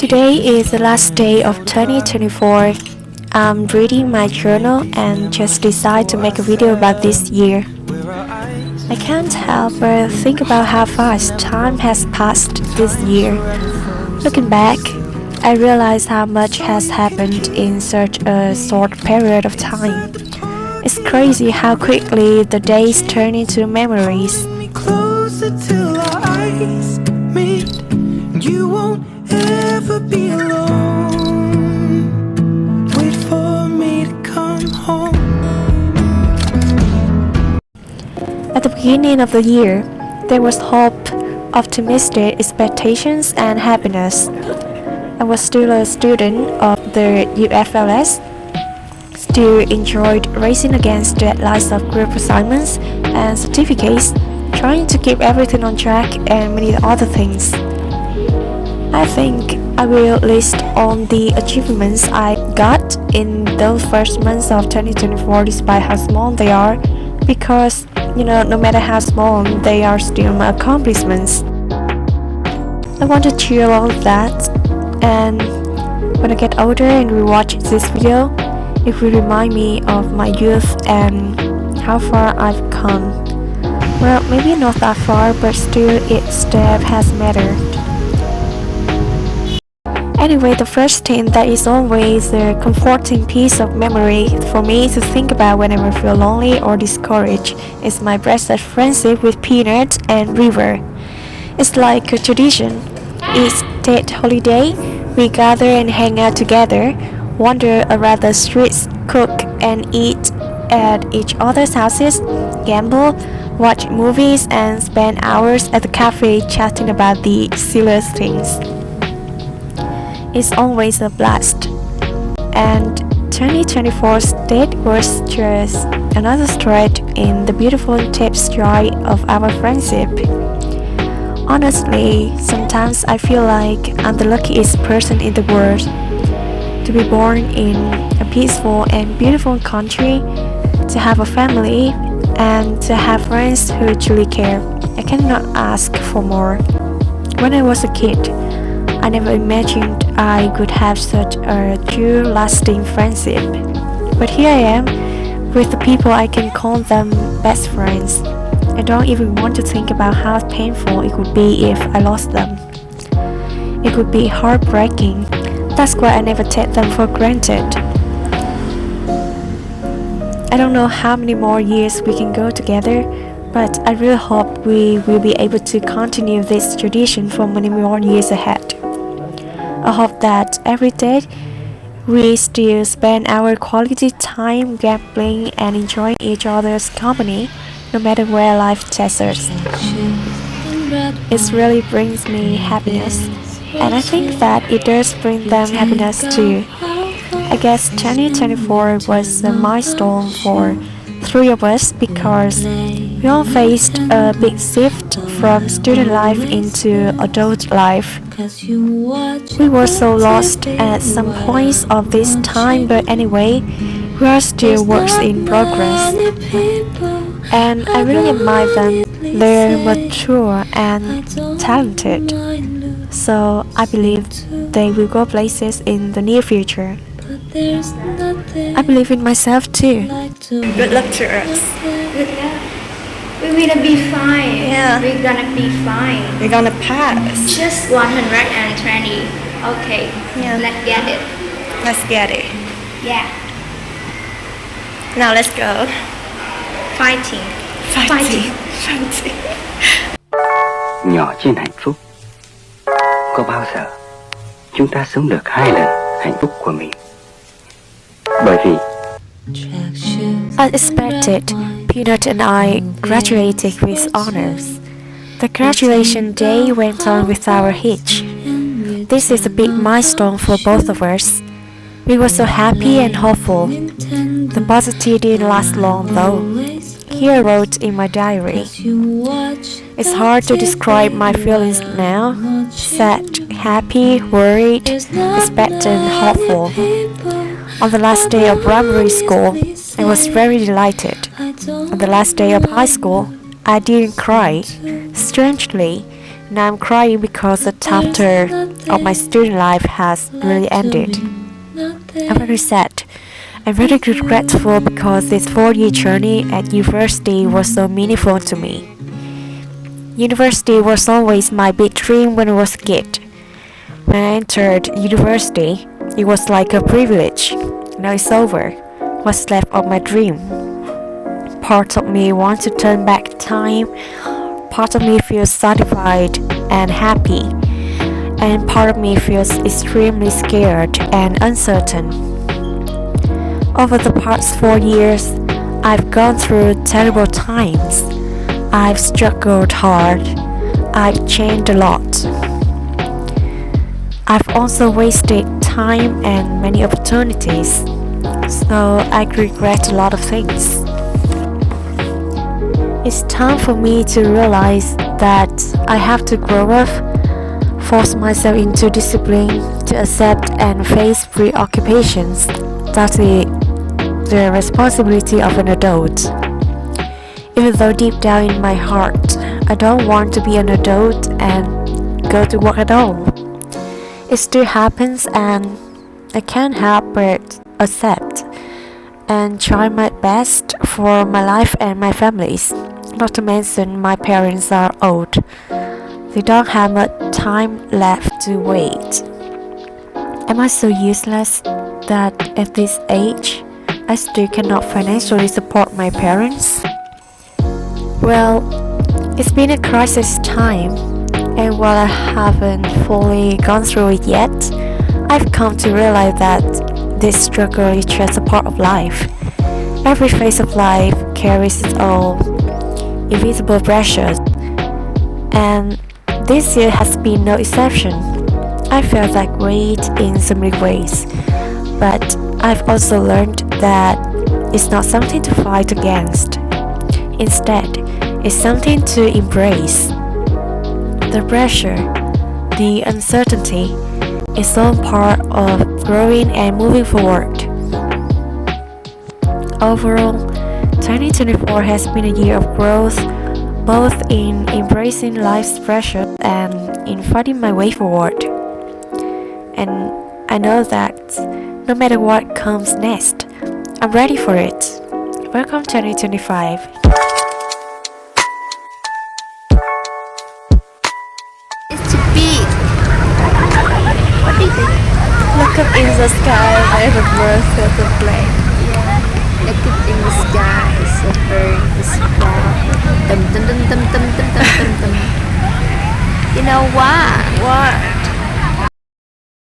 Today is the last day of 2024. I'm reading my journal and just decided to make a video about this year. I can't help but think about how fast time has passed this year. Looking back, I realize how much has happened in such a short period of time. It's crazy how quickly the days turn into memories. Closer till our eyes meet. You won't ever be alone. Wait for me to come home. At the beginning of the year, there was hope, optimistic expectations, and happiness. I was still a student of the UFLS, still enjoyed racing against deadlines of group assignments and certificates, trying to keep everything on track and many other things. I think I will list on the achievements I got in those first months of 2024 despite how small they are, because no matter how small, they are still my accomplishments. I want to cheer all of that, and when I get older and rewatch this video, it will remind me of my youth and how far I've come. Well, maybe not that far, but still each step has mattered. Anyway, the first thing that is always a comforting piece of memory for me to think about whenever I feel lonely or discouraged is my bracelet friendship with Peanut and River. It's like a tradition. Each state holiday, we gather and hang out together, wander around the streets, cook and eat at each other's houses, gamble, watch movies, and spend hours at the cafe chatting about the silliest things. It's always a blast. And 2024's date was just another thread in the beautiful tapestry of our friendship. Honestly, sometimes I feel like I'm the luckiest person in the world to be born in a peaceful and beautiful country, to have a family, and to have friends who truly care. I cannot ask for more. When I was a kid, I never imagined I could have such a true lasting friendship. But here I am, with the people I can call them best friends. I don't even want to think about how painful it would be if I lost them. It would be heartbreaking. That's why I never take them for granted. I don't know how many more years we can go together, but I really hope we will be able to continue this tradition for many more years ahead. I hope that every day we still spend our quality time gambling and enjoying each other's company, no matter where life takes us. It really brings me happiness, and I think that it does bring them happiness too. I guess 2024 was a milestone for three of us because we all faced a big shift from student life into adult life. We were so lost at some points of this time, but anyway, we are still works in progress. And I really admire them. They're mature and talented. So I believe they will go places in the near future. I believe in myself too. Good luck to us. Good luck. We're gonna be fine. Yeah. We're gonna be fine. We're gonna pass. Just 120. Okay. Yeah. Let's get it. Let's get it. Yeah. Now let's go. Fighting. Fighting. Nhỏ trên hạnh phúc. Có bao giờ chúng ta sống được hai lần hạnh phúc của mình? Bởi vì Unexpected, Peanut and I graduated with honors. The graduation day went on without a hitch. This is a big milestone for both of us. We were so happy and hopeful. The positivity didn't last long though. Here I wrote in my diary. It's hard to describe my feelings now. Sad, happy, worried, expectant, hopeful. On the last day of primary school, I was very delighted. On the last day of high school, I didn't cry. Strangely, Now I'm crying because the chapter of my student life has really ended. I'm very sad. I'm very regretful because this 4-year journey at university was so meaningful to me. University was always my big dream when I was a kid. When I entered university, it was like a privilege. Now it's over. What's left of my dream? Part of me wants to turn back time. Part of me feels satisfied and happy. And part of me feels extremely scared and uncertain. Over the past 4 years, I've gone through terrible times. I've struggled hard. I've changed a lot. I've also wasted time and many opportunities, so I regret a lot of things. It's time for me to realize that I have to grow up, force myself into discipline, to accept and face preoccupations. That's the responsibility of an adult. Even though deep down in my heart, I don't want to be an adult and go to work at all. It still happens and I can't help but accept and try my best for my life and my family's. Not to mention my parents are old. They don't have much time left to wait. Am I so useless that at this age I still cannot financially support my parents? Well, it's been a crisis time, and while I haven't fully gone through it yet, I've come to realize that this struggle is just a part of life. Every phase of life carries its own invisible pressures, and this year has been no exception. I felt that weight in so many ways, but I've also learned that it's not something to fight against. Instead, it's something to embrace. The pressure, the uncertainty, is all part of growing and moving forward. Overall, 2024 has been a year of growth, both in embracing life's pressure and in fighting my way forward. And I know that no matter what comes next, I'm ready for it. Welcome 2025. It's too big. What do you think? Look up in the sky where the birds set the plane. Yeah. Look up in the sky. It's a bird. It's fly. Dum dum dum dum dum dum dum dum dum. You know why? What?